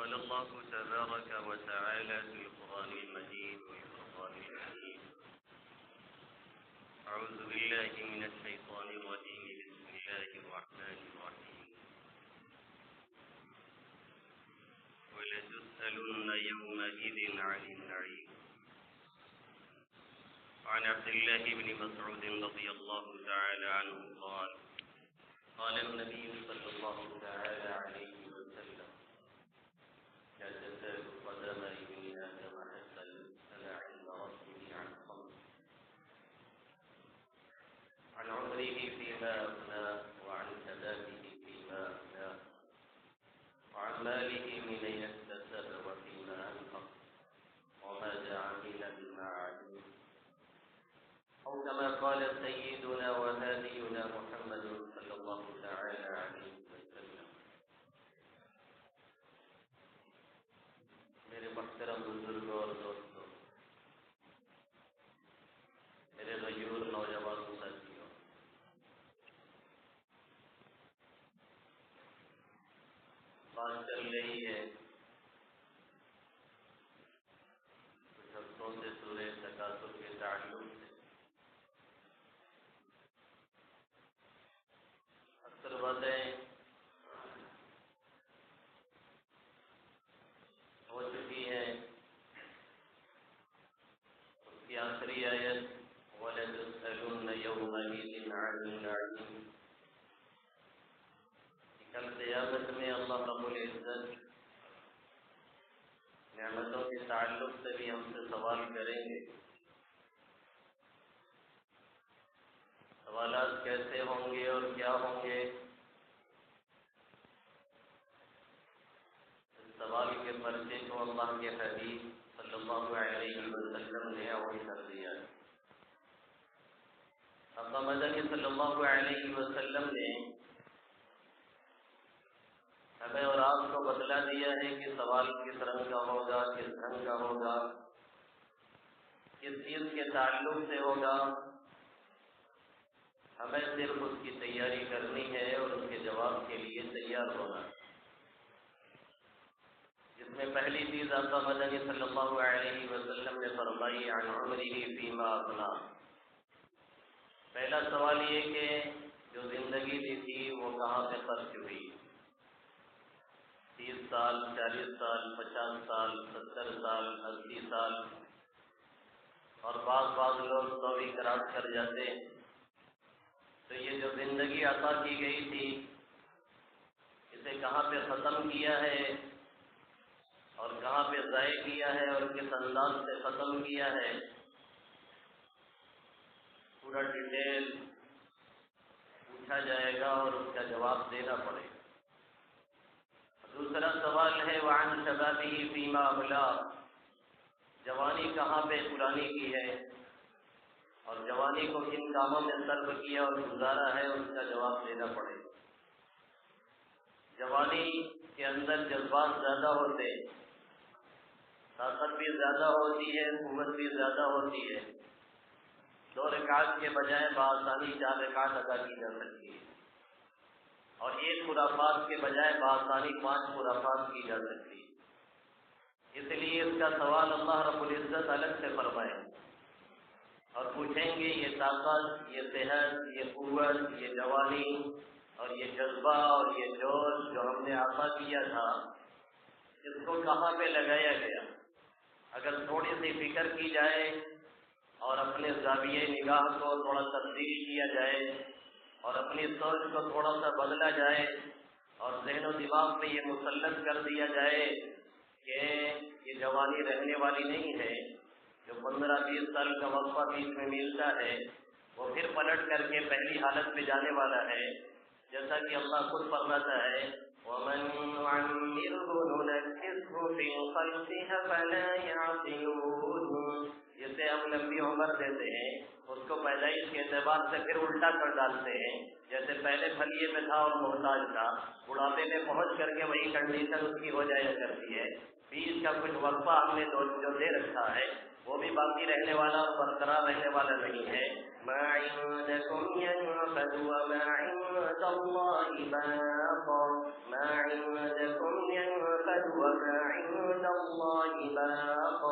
قال الله تبارك وتعالى في القرآن المجيد والفرقان الحميد. أعوذ بالله من الشيطان الرجيم. بسم الله الرحمن الرحيم. ولتسألن يومئذ عن النعيم. عن عبد الله بن مسعود رضي الله تعالى عنه قال قال النبي صلى الله تعالى عليه وسلم: لا تزال قدم ابن آدم حتى يسأل عند ربه عن خمس: عن عمره فيما أفنى، وعن شبابه فيما أفنى، وعن ماله من أين اكتسب وفيما أنفق، وماذا عمل بما علم. أو كما قال سيدنا وهادينا محمد صلى الله تعالى عليه وسلم. میرے محترم بزرگوں اور دوستوں، میرے غیور نوجوان ساتھیوں، بات چل رہی ہے کچھ ہفتوں سے سورہ تکاثر کے تعلق سے. اکثر باتیں ہو چکی ہیں. اس کی آخری آیت وَلَتُسْأَلُنَّ يَوْمَئِذٍ عَنِ النَّعِيمِ. کل قیامت میں اللہ رب العزت نعمتوں کے تعلق سے بھی ہم سے سوال کریں گے. سوالات کیسے ہوں گے اور کیا ہوں گے؟ اس سوال کے پرچے کو اللہ کے حبیب صلی اللہ علیہ وسلم نے عون کر دیا. آقا مدنی صلی اللہ علیہ وسلم نے ہمیں اور آپ کو بتلا دیا ہے کہ سوال کس رنگ کا ہوگا، کس رنگ کا ہوگا، کس چیز کے تعلق سے ہوگا. ہمیں صرف اس کی تیاری کرنی ہے اور اس کے جواب کے لیے تیار ہونا. جس میں پہلی چیز آقا مدنی صلی اللہ علیہ وسلم نے فرمائی عن عمره فیما افنی. پہلا سوال یہ کہ جو زندگی دی تھی وہ کہاں پہ خرچ ہوئی. 30 سال، 40 سال، 50 سال، 70 سال، 80 سال، اور بعض لوگ تو بھی کراس کر جاتے. تو یہ جو زندگی عطا کی گئی تھی اسے کہاں پہ ختم کیا ہے اور کہاں پہ ضائع کیا ہے اور کس انداز سے ختم کیا ہے، پورا ڈیٹیل پوچھا جائے گا اور اس کا جواب دینا پڑے گا. دوسرا سوال ہے وعن شبابہ فیما ابلا. جوانی کہاں پہ پرانی کی ہے اور جوانی کو کن کاموں میں صرف کیا اور گزارا ہے، اس کا جواب دینا پڑے گا. جوانی کے اندر جذبات زیادہ ہوتے، طاقت بھی زیادہ ہوتی ہے، قوت بھی زیادہ ہوتی ہے. 2 رکعت کے بجائے بآسانی 4 رکعت ادا کی جا سکتی ہے، اور 1 خرافات کے بجائے بآسانی 5 خرافات کی جا سکتی ہے. اس لیے اس کا سوال اللہ رب العزت الگ سے فرمائے اور پوچھیں گے یہ طاقت، یہ صحت، یہ قوت، یہ جوانی اور یہ جذبہ اور یہ جوش جو ہم نے عطا کیا تھا اس کو کہاں پہ لگایا گیا. اگر تھوڑی سی فکر کی جائے اور اپنے زاویہ نگاہ کو تھوڑا تبدیل کیا جائے اور اپنی سوچ کو تھوڑا سا بدلا جائے اور ذہن و دماغ میں یہ مسلط کر دیا جائے کہ یہ جوانی رہنے والی نہیں ہے، جو 15-20 سال کا وقفہ بیچ میں ملتا ہے وہ پھر پلٹ کر کے پہلی حالت میں جانے والا ہے. جیسا کہ اللہ خود فرماتا ہے وَمَن نُعَمِّرْهُ نُنَكِّسْهُ فِي الْخَلْقِ أَفَلَا يَعْقِلُونَ. جسے ہم لمبی عمر دیتے ہیں اس کو پیدائش کے اعتبار سے پھر الٹا کر ڈالتے ہیں. جیسے پہلے پھلیے میں تھا اور محتاج تھا، بڑھاپے میں پہنچ کر کے وہی کنڈیشن اس کی ہو جایا کرتی ہے. بیچ کا کچھ وقفہ ہم نے جو دے رکھا ہے وہ بھی باقی رہنے والا اور برقرار رہنے والا نہیں ہے. ما عندكم ينفد وما عند الله باق ما عندكم ينفد وما عند الله باق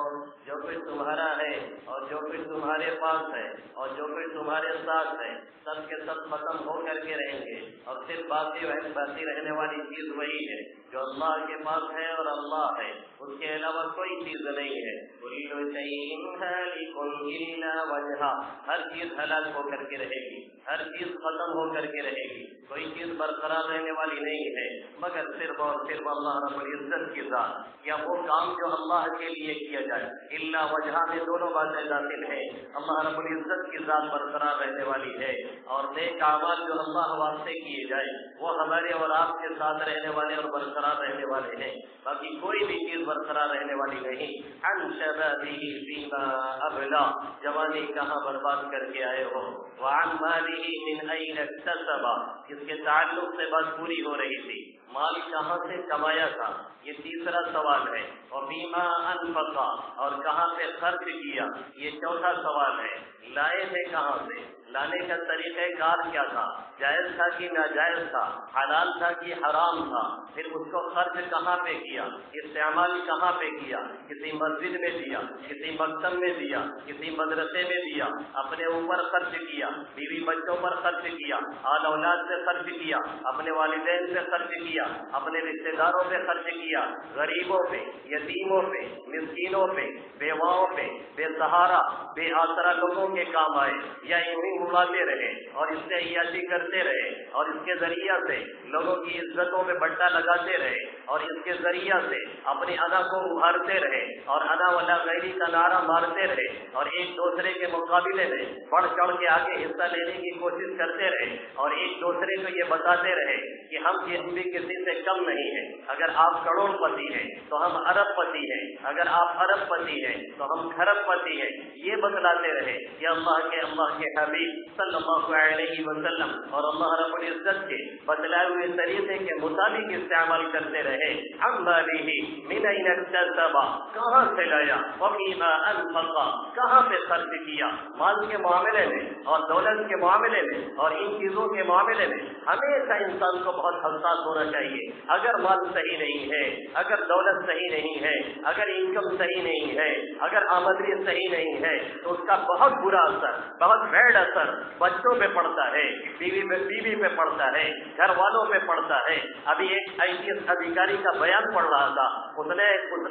جو کچھ تمہارا ہے اور جو کچھ تمہارے پاس ہے اور جو کچھ تمہارے ساتھ ہے سب کے سب ختم ہو کر کے رہیں گے اور صرف باقی رہنے والی چیز وہی ہے جو اللہ کے پاس ہے اور اللہ ہے، اس کے علاوہ کوئی چیز نہیں ہے۔ كل شيء هالك إلا وجهه، ہر چیز ہلاک ہو کر کے رہے گی، ہر چیز ختم ہو کر کے رہے گی، کوئی چیز برقرار رہنے والی نہیں ہے مگر صرف اور صرف اللہ رب العزت کی ذات، یا وہ کام جو اللہ کے لیے کیا جائے۔ الا وجہ میں دونوں باتیں داخل ہیں، اللہ رب العزت کی ذات برقرار رہنے والی ہے، اور نیک اعمال جو اللہ واسطے کیے جائے وہ ہمارے اور آپ کے ساتھ رہنے والے اور برقرار رہنے والے ہیں، باقی کوئی بھی چیز برقرار رہنے والی نہیں۔ عن شبابه فيما ابلا، جوانی کہاں برباد کر کے آئے ہو، وعن ماله من اين اكتسب، اس کے تعلق سے بات پوری ہو رہی تھی، مال کہاں سے کمایا تھا، یہ تیسرا سوال ہے، اور فیما انفق، اور کہاں پہ خرچ کیا، یہ چوتھا سوال ہے، لائے تھے کہاں سے، لانے کا طریقہ کار کیا تھا، جائز تھا کہ ناجائز تھا، حلال تھا کہ حرام تھا، پھر اس کو خرچ کہاں پہ کیا، استعمال کہاں پہ کیا، کسی مسجد میں دیا، کسی مکتب میں دیا، کسی مدرسے میں دیا، اپنے اوپر خرچ کیا، بیوی بچوں پر خرچ کیا، آل اولاد سے خرچ کیا، اپنے والدین سے خرچ کیا، اپنے رشتے داروں پہ خرچ کیا، غریبوں پہ، یتیموں پہ، مسکینوں پہ، بیواؤں پہ، بے سہارا بے آسرا لوگوں کے کام آئے، یا انہیں اڑاتے رہے اور اس سے عیاشی کرتے رہے اور اس کے ذریعہ سے لوگوں کی عزتوں پہ بٹا لگاتے رہے اور اس کے ذریعہ سے اپنی ادا کو ابھارتے رہے اور انا ولا غیری کا نعرہ مارتے رہے اور ایک دوسرے کے مقابلے میں بڑھ چڑھ کے آگے حصہ لینے کی کوشش کرتے رہے اور ایک دوسرے کو یہ بتاتے رہے کہ ہم بھی کسی سے کم نہیں ہیں، اگر آپ کروڑ پتی ہیں تو ہم ارب پتی ہیں، اگر آپ ارب پتی ہیں تو ہم کھرب پتی ہیں، یہ بتلاتے رہے کہ اللہ کے حبیب صلی اللہ علیہ وسلم اور اللہ رب العزت کے بتلائے ہوئے طریقے کے مطابق استعمال کرتے رہے۔ عماله من اين اكتسب، کہاں سے لایا، وفيما انفق، کہاں پہ خرچ کیا، مال کے معاملے میں اور دولت کے معاملے میں اور ان چیزوں کے معاملے میں ہمیشہ انسان کو بہت حساس ہونا چاہیے۔ اگر مال صحیح نہیں ہے، اگر دولت صحیح نہیں ہے، اگر انکم صحیح نہیں ہے، اگر آمدنی صحیح نہیں ہے تو اس کا بہت برا اثر، بہت بیڈ اثر بچوں پہ پڑتا ہے، بیوی پہ پڑتا ہے، گھر والوں پہ پڑتا ہے۔ ابھی ایک IPS ادھیکاری کا بیان پڑھ رہا تھا، اس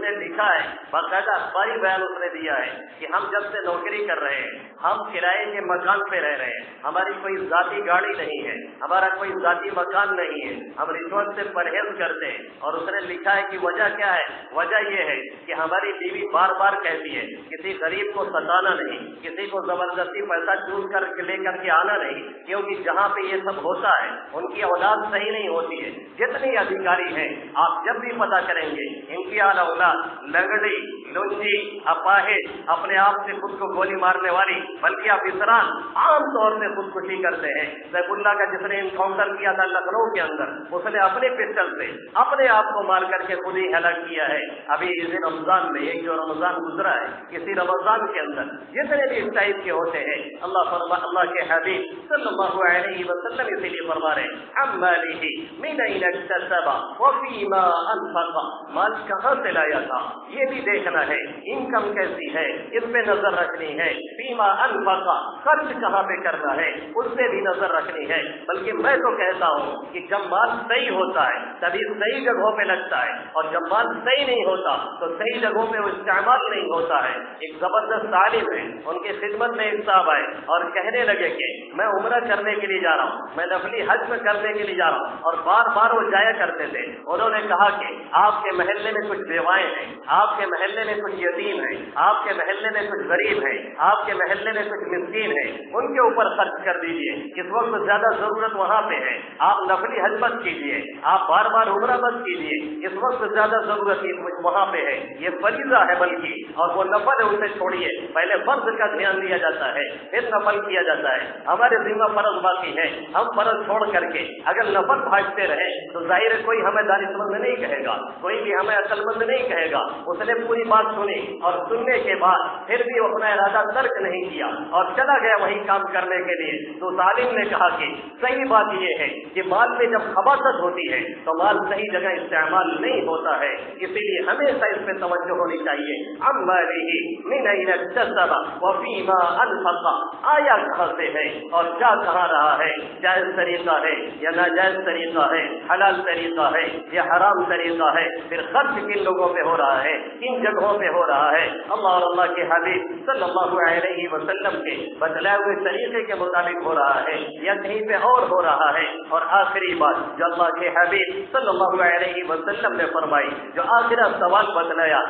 نے لکھا ہے، باقاعدہ اخباری بیان اس نے دیا ہے کہ ہم جب سے نوکری کر رہے ہیں، ہم کرائے کے مکان پہ رہ رہے ہیں، ہماری کوئی ذاتی گاڑی نہیں ہے، ہمارا کوئی ذاتی مکان نہیں ہے، ہم رشوت سے پرہیز کرتے ہیں۔ اور اس نے لکھا ہے کہ وجہ کیا ہے، وجہ یہ ہے کہ ہماری بیوی بار بار کہتی ہے کسی غریب کو ستانا نہیں، کسی کو زبردستی پیسہ چوس کر لے کر کے آنا نہیں، کیونکہ جہاں پہ یہ سب ہوتا ہے ان کی اولاد صحیح نہیں ہوتی ہے۔ جتنی ادھیکاری ہیں آپ جب بھی پتہ کریں گے ان کی اعلی اولاد لنگڑی، لنجی، اپاہج، اپنے آپ سے خود کو گولی مارنے والی، بلکہ افسران عام طور سے خودکشی کرتے ہیں۔ سیف اللہ کا جس نے انکاؤنٹر کیا تھا لکھنؤ کے اندر، اس نے اپنے پسٹل سے اپنے آپ کو مار کر کے خود ہی ہلاک کیا ہے۔ ابھی اسی رمضان میں، ایک جو رمضان گزرا ہے، اسی رمضان کے اندر جتنے بھی اس ٹائپ کے ہوتے ہیں، اللہ کے حبیب صلی اللہ علیہ وسلم اسی لیے فرما رہے ہیں عماله من اين اكتسب وفيما انفق، مال کہاں سے لایا تھا یہ بھی دیکھنا ہے، انکم کیسی ہے اس پہ نظر رکھنی ہے، فيما انفق، خرچ کہاں پہ کرنا ہے اس پہ بھی نظر رکھنی ہے۔ بلکہ میں تو کہتا ہوں کہ جب مال صحیح ہوتا ہے تبھی صحیح جگہوں پہ لگتا ہے، اور جب مال صحیح نہیں ہوتا تو صحیح جگہوں پہ وہ استعمال نہیں ہوتا ہے۔ ایک زبردست عالم ہے، ان کی خدمت میں ایک صاحب آئے اور کہنے لگے کہ میں عمرہ کرنے کے لیے جا رہا ہوں، میں نفلی حج میں کرنے کے لیے جا رہا ہوں، اور بار بار وہ جایا کرتے تھے۔ انہوں نے کہا کہ آپ کے محلے میں کچھ بیوائیں ہیں، آپ کے محلے میں کچھ یتیم ہیں، آپ کے محلے میں کچھ غریب ہیں، آپ کے محلے میں کچھ مسکین ہیں، ان کے اوپر خرچ کر دیجئے، اس وقت زیادہ ضرورت وہاں پہ ہے۔ آپ نفلی حج مت کیجیے، آپ بار بار عمرہ مت کیجیے، اس وقت زیادہ ضرورت وہاں پہ ہے، یہ فریضہ ہے بلکہ، اور وہ نفل ہے اسے چھوڑیے۔ پہلے فرض کا دھیان دیا جاتا ہے پھر نفل کیا جاتا ہے۔ ہمارے ذمہ فرض باقی ہے، ہم فرض چھوڑ کر کے اگر نفل بھاگتے رہے تو ظاہر ہے کوئی ہمیں دانشمند نہیں کہے گا، کوئی بھی ہمیں عقل مند نہیں کہے گا۔ اس نے پوری بات بات سنی اور سننے کے بعد پھر بھی اپنا ارادہ ترک نہیں کیا اور چلا گیا وہی کام کرنے کے لیے، تو ظالم نے کہا کہ صحیح بات یہ ہے کہ مال میں جب خباثت ہوتی ہے تو مال صحیح جگہ استعمال نہیں ہوتا ہے، اسی لیے ہمیشہ اس پہ توجہ ہونی چاہیے۔ عماله من اين اكتسب وفيما انفق، آیا کہاں سے ہے اور کیا کہاں رہا ہے، جائز طریقہ ہے یا ناجائز طریقہ ہے، حلال طریقہ ہے یا حرام طریقہ ہے، پھر خرچ کن لوگوں پہ ہو رہا ہے، کن جگہوں پہ ہو رہا ہے، اللہ اور اللہ کے حبیب صلی اللہ علیہ وسلم کے بتلائے ہوئے طریقے کے مطابق ہو رہا ہے یا کہیں پہ اور ہو رہا ہے۔ اور آخری بات جو اللہ کے حبیب صلی اللہ علیہ وسلم نے فرمائی، جو آخرا سوال بتلایا،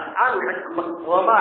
وما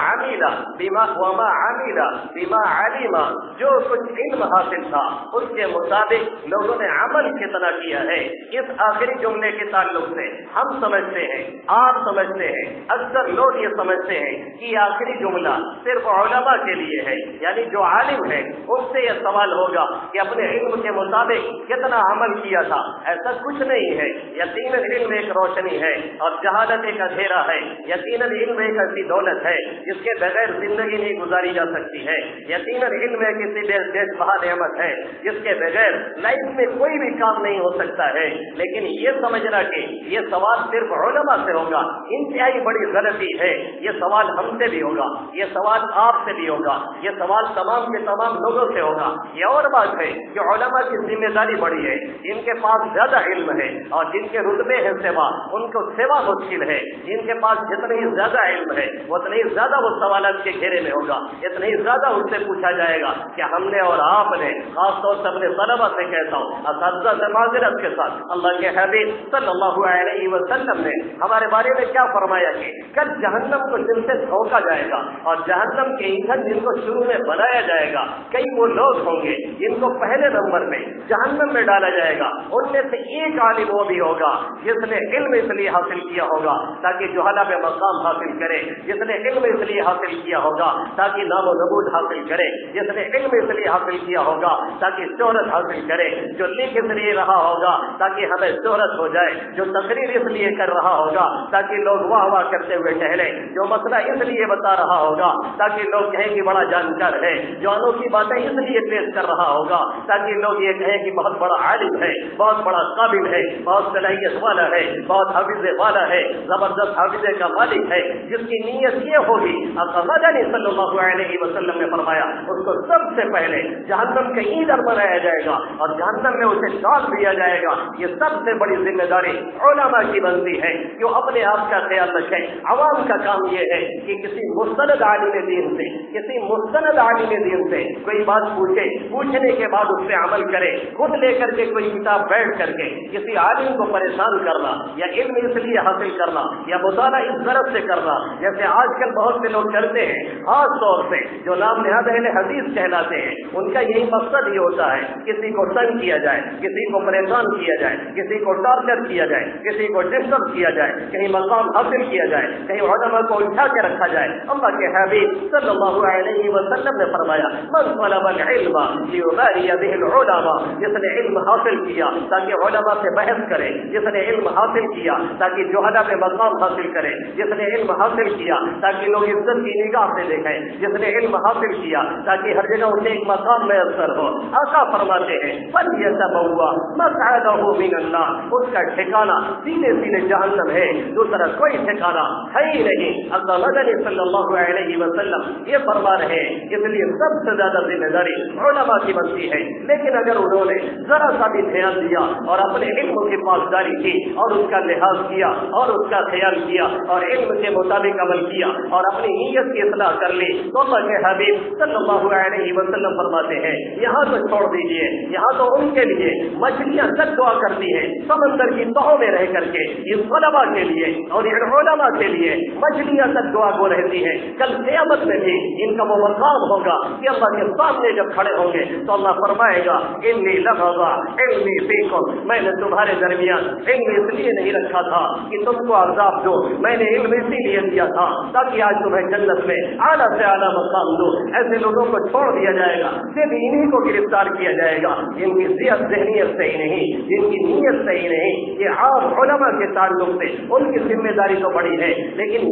عمل بما علم، جو کچھ علم حاصل تھا اس کے مطابق لوگوں نے عمل کتنا کیا ہے۔ اس آخری جملے کے تعلق سے ہم سمجھتے ہیں، آپ سمجھتے ہیں، اکثر لوگ یہ سمجھتے ہیں کہ یہ آخری جملہ صرف علماء کے لیے ہے، یعنی جو عالم ہے اس سے یہ سوال ہوگا کہ اپنے علم کے مطابق کتنا عمل کیا تھا۔ ایسا کچھ نہیں ہے، یقیناً علم ایک روشنی ہے اور جہالت ایک اندھیرا ہے، یقیناً علم ایک ایسی دولت ہے جس کے بغیر زندگی نہیں گزاری جا سکتی ہے، یقیناً علم ایک کسی بے بہا نعمت ہے جس کے بغیر لائف میں کوئی بھی کام نہیں ہو سکتا ہے۔ لیکن یہ سمجھنا کہ یہ سوال صرف علماء سے ہوگا، انتہائی بڑی غلطی ہے۔ یہ سوال ہم سے بھی ہوگا، یہ سوال آپ سے بھی ہوگا، یہ سوال تمام کے تمام لوگوں سے ہوگا۔ یہ اور بات ہے کہ علماء کی ذمہ داری بڑی ہے، جن کے پاس زیادہ علم ہے اور جن کے رتبے ہیں سوا، ان کو سوا مشکل ہے۔ جن کے پاس جتنی زیادہ علم ہے اتنی زیادہ وہ سوالات کے گھیرے میں ہوگا، اتنی زیادہ اس سے پوچھا جائے گا کہ ہم نے اور آپ نے، خاص طور سے اپنے طلبہ سے کہتا ہوں، اساتذہ سے معذرت کے ساتھ، اللہ کے حبیب صلی اللہ علیہ وسلم نے ہمارے بارے میں کیا فرمایا کہ کل جہنم کو جن سے دھوکا جائے گا اور جہنم کے ایندھن جن کو شروع میں بنایا جائے گا، کئی وہ لوگ ہوں گے جن کو پہلے نمبر میں جہنم میں ڈالا جائے گا۔ ان میں سے ایک عالم وہ بھی ہوگا جس نے علم اس لیے حاصل کیا ہوگا تاکہ جہلا میں مقام حاصل کرے، جس نے علم اس لیے حاصل کیا ہوگا تاکہ نام و نبوت حاصل کرے، جس نے علم اس لیے حاصل کیا ہوگا تاکہ شہرت حاصل کرے، جو لکھ اس لیے رہا ہوگا تاکہ ہمیں شہرت ہو جائے، جو تقریر اس لیے کر رہا ہوگا تاکہ لوگ واہ واہ کرتے ہوئے ٹہلے، جو مسئلہ اس لیے بتا رہا ہوگا تاکہ لوگ کہیں کہ بڑا جانکار ہے، جو انوکھی باتیں اس لیے پیش کر رہا ہوگا تاکہ لوگ یہ کہیں کہ بہت بڑا عالم ہے، بہت بڑا قابل ہے، بہت صلاحیت والا ہے، بہت حافظ والا ہے، زبردست حافظے کا مالک ہے۔ جس کی نیت یہ ہوگی، مدنی صلی اللہ علیہ وسلم نے فرمایا، اس کو سب سے پہلے جہنم کے ایندھن بنایا جائے گا اور جہنم میں اسے ڈال دیا جائے گا۔ یہ سب سے بڑی ذمہ داری علماء کی بنتی ہے جو اپنے آپ کا خیال رکھیں۔ عوام کا کام یہ ہے کہ کسی مستند عالم دین سے، کسی مستند عالم دین سے کوئی بات پوچھے، پوچھنے کے بعد اس پہ عمل کرے، خود لے کر کے کوئی کتاب بیٹھ کر کے کسی عالم کو پریشان کرنا یا علم اس لیے حاصل کرنا یا مطالعہ اس غرض سے کرنا جیسے آج کل بہت سے لوگ کرتے ہیں، خاص طور سے جو نام نہاد اہل حدیث کہلاتے ہیں، ان کا یہی مقصد ہی ہوتا ہے کسی کو تنگ کیا جائے، کسی کو پریشان کیا جائے، کسی کو ٹارچر کیا جائے، کسی کو ڈسٹرب کیا جائے، کہیں مقام حاصل کیا جائے، کہیں علماء کو الجھا کے رکھا جائے۔ اللہ کے حبیب صلی اللہ علیہ وسلم نے فرمایا، من طلب العلم لیباری به العلماء، جس نے علم حاصل کیا تاکہ علماء سے بحث کرے، جس نے علم حاصل کیا تاکہ جہلا میں مقام حاصل کرے، جس نے علم حاصل کیا تاکہ لوگ عزت کی نگاہ سے دیکھیں، جس نے علم حاصل کیا تاکہ ہر جگہ اسے ایک مقام میسر ہو۔ آقا فرماتے ہیں فَلْيَتَبَوَّأْ مَقْعَدَهُ مِنَ النَّارِ، اس کا ٹھکانہ سیدھے سیدھے جہنم ہے، دوسرا کوئی ٹھکانہ ہے ہی نہیں۔ اللہ مدنی صلی اللہ علیہ وسلم یہ فرما رہے ہیں، اس لیے سب سے زیادہ ذمہ داری علماء کی بنتی ہے۔ لیکن اگر انہوں نے ذرا سا بھی دھیان دیا اور اپنے علم کی پاسداری کی اور اس کا لحاظ کیا اور اس کا خیال کیا اور علم کے مطابق عمل کیا اور اپنی نیت کی اصلاح کر لی، تو اللہ کے حبیب صلی اللہ علیہ وسلم فرماتے ہیں، یہاں تو چھوڑ دیجئے، یہاں تو ان کے لیے مچھلیاں تک دعا کرتی ہیں سمندر کی تہوں میں رہ کر کے، ان طلباء کے لیے اور ان علماء کے لیے مچھلیاں تک دعا گو رہتی ہیں۔ کل قیامت میں بھی ان کا وہ مقام ہوگا کہ اللہ کے سامنے جب کھڑے ہوں گے تو اللہ فرمائے گا، انی لغضا علمی فیکم، میں نے تمہارے درمیان علم اس لیے نہیں رکھا تھا کہ تم کو عذاب دو، میں نے علم اسی لیے دیا تھا تاکہ آج تمہیں جنت میں اعلیٰ سے اعلیٰ مقام دو۔ ایسے لوگوں کو چھوڑ دیا جائے گا، صرف انہیں کو گرفتار کیا جائے گا جن کی ذہنیت صحیح نہیں، جن کی نیت صحیح نہیں۔ یہ عام علماء کے تعلق سے ان کی ذمہ داری تو بڑی ہے، لیکن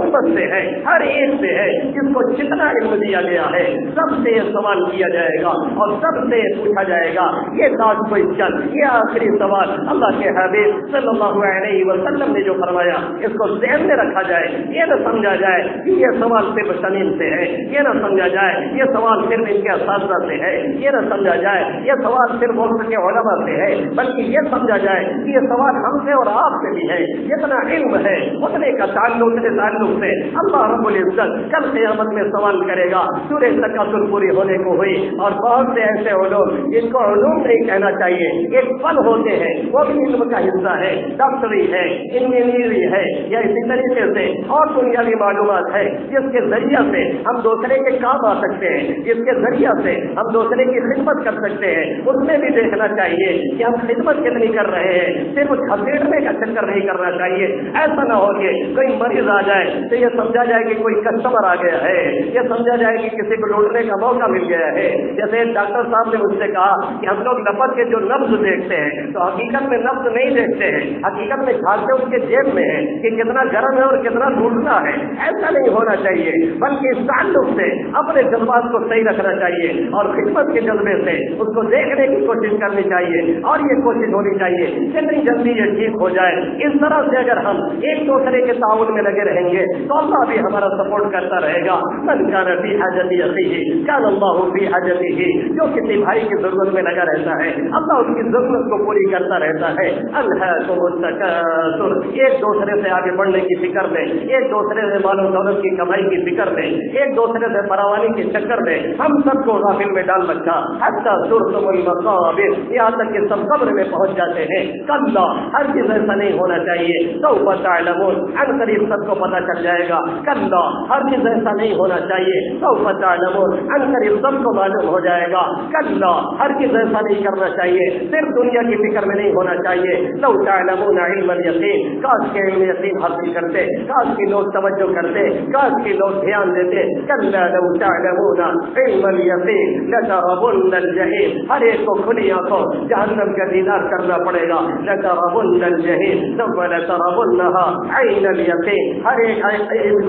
امت سے ہے، ہر ایک سے ہے، جس کو جتنا علم دیا گیا ہے سب سے یہ سوال کیا جائے گا اور سب سے پوچھا جائے گا۔ یہ لاسٹ کوئسچن، یہ آخری سوال اللہ کے حبیب صلی اللہ علیہ وسلم نے جو فرمایا، اس کو ذہن میں رکھا جائے۔ یہ نہ سمجھا جائے کہ یہ سوال صرف شمیم سے ہے، یہ نہ سمجھا جائے یہ سوال صرف ان کے اساتذہ سے ہے، یہ نہ سمجھا جائے یہ سوال صرف وقت کے علماء سے ہے، بلکہ یہ سمجھا جائے کہ یہ سوال ہم سے اور آپ سے بھی ہے۔ جتنا علم ہے اتنے کا تعلق سے اللہ رب العزت کل قیامت میں سوال کرے گا۔ سورہ تکاثر پوری ہونے کو ہوئی اور بہت سے ایسے علوم جن کو علوم نہیں کہنا چاہیے، ایک فن ہوتے ہیں، وہ بھی علم کا حصہ ہے، ڈاکٹری ہے، انجینئرنگ ہے، یا اسی طریقے سے اور دنیاوی معلومات ہے جس کے ذریعہ سے ہم دوسرے کے کام آ سکتے ہیں، جس کے ذریعہ سے ہم دوسرے کی خدمت کر سکتے ہیں۔ اس میں بھی دیکھنا چاہیے کہ ہم خدمت کتنی کر رہے ہیں، صرف گھسیٹنے کا چکر نہیں کرنا چاہیے۔ ایسا نہ ہو کہ کوئی مریض آ جائے تو یہ سمجھا جائے کہ کوئی کسٹمر آ گیا ہے، یہ سمجھا جائے کہ کسی کو لوٹنے کا موقع مل گیا ہے۔ جیسے ڈاکٹر صاحب نے مجھ سے کہا کہ ہم لوگ نفر کے جو نبض دیکھتے ہیں تو حقیقت میں نبض نہیں دیکھتے ہیں، حقیقت میں جھانکتے اس کے جیب میں ہے کہ کتنا گرم ہے اور کتنا ٹوٹنا ہے۔ ایسا نہیں ہونا چاہیے، بلکہ اس تعلق سے اپنے جذبات کو صحیح رکھنا چاہیے اور خدمت کے جذبے سے اس کو دیکھنے کی کوشش کرنی چاہیے، اور یہ کوشش ہونی چاہیے جتنی جلدی یہ ٹھیک ہو جائے۔ اس طرح سے اگر ہم ایک دوسرے کے تعاون میں لگے رہیں گے تو اللہ بھی ہمارا سپورٹ کرتا رہے گا۔ من کان فی حاجت اخیہ کان اللہ فی حاجتہ، جو کسی بھائی کی ضرورت میں لگا رہتا ہے اللہ اس کی ضرورت کو پوری کرتا رہتا ہے۔ الہاکم التکاثر، ایک دوسرے سے آگے بڑھنے کی فکر میں، ایک دوسرے سے مال و دولت کی کمائی کی فکر میں، ایک دوسرے سے فراوانی کے چکر میں ہم سب کو غافل میں ڈال رکھا۔ حتی زرتم المقابر، یہاں تک کہ سب قبر میں پہنچ جاتے ہیں۔ کلا، ہر چیز ایسا نہیں ہونا چاہیے۔ سوف تعلمون، ان قریب سب کو پتہ چل جائے گا۔ کلا، ہر چیز ایسا نہیں ہونا چاہیے۔ سوف تعلمون، ان قریب سب کو معلوم ہو جائے گا۔ کلا، ہر چیز ایسا نہیں کرنا چاہیے، صرف دنیا کی فکر میں نہیں ہونا چاہیے۔ لو تعلمون علم الیقین، کاش کے علم یقین حاصل کرتے، کاش کے لوگ توجہ کرتے، کاش کے لوگ دھیان دیتے۔ کلا لو تعلمون علم الیقین لترون الجحیم، ہر ایک کو کھلی آنکھوں جہنم کا دیدار کرنا پڑے گا۔ لترون الجحیم ثم لترونها عین الیقین، ہر ایک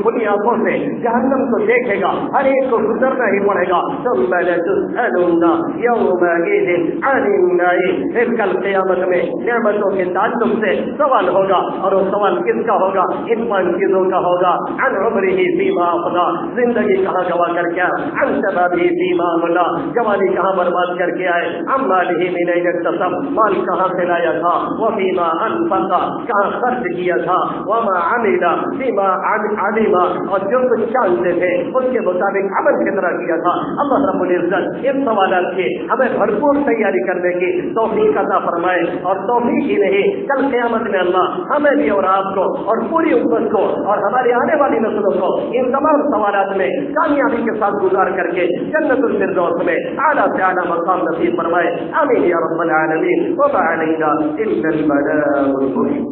کھلی آنکھوں سے جہنم کو دیکھے گا، ہر ایک کو گزرنا ہی پڑے گا۔ ثم لتسألن یومئذ عن النعیم، پھر کل قیامت میں نعمتوں کے تعلق سے سوال ہوگا، اور وہ سوال کس کا ہوگا؟ ان 5 چیزوں کا ہوگا۔ عن عمرہ فیما افنی، زندگی کہاں گوا کر کے آئے، عن شبابہ فیما ابلا، جوانی کہاں برباد کر کے آئے، عن مالہ من این اکتسب، مال کہاں سے لایا تھا، وفیما انفق، کہاں خرچ کیا تھا، وما عمل فیما علم، اور جو کچھ جانتے تھے اس کے مطابق عمل کتنا کیا تھا۔ اللہ رب العزت ان سوالات کی ہمیں بھرپور تیاری کرنے کی توفیق عطا فرمائے، اور توفیق ہی نہیں، کل قیامت میں اللہ ہمیں بھی اور آپ کو اور پوری امت کو اور ہماری آنے والی نسلوں کو ان تمام سوالات میں کامیابی کے ساتھ گزار کر کے جنت الفردوس میں اعلیٰ سے اعلیٰ مقام نصیب فرمائے۔ آمین یا رب العالمین۔ وما علینا الا البلاغ المبین۔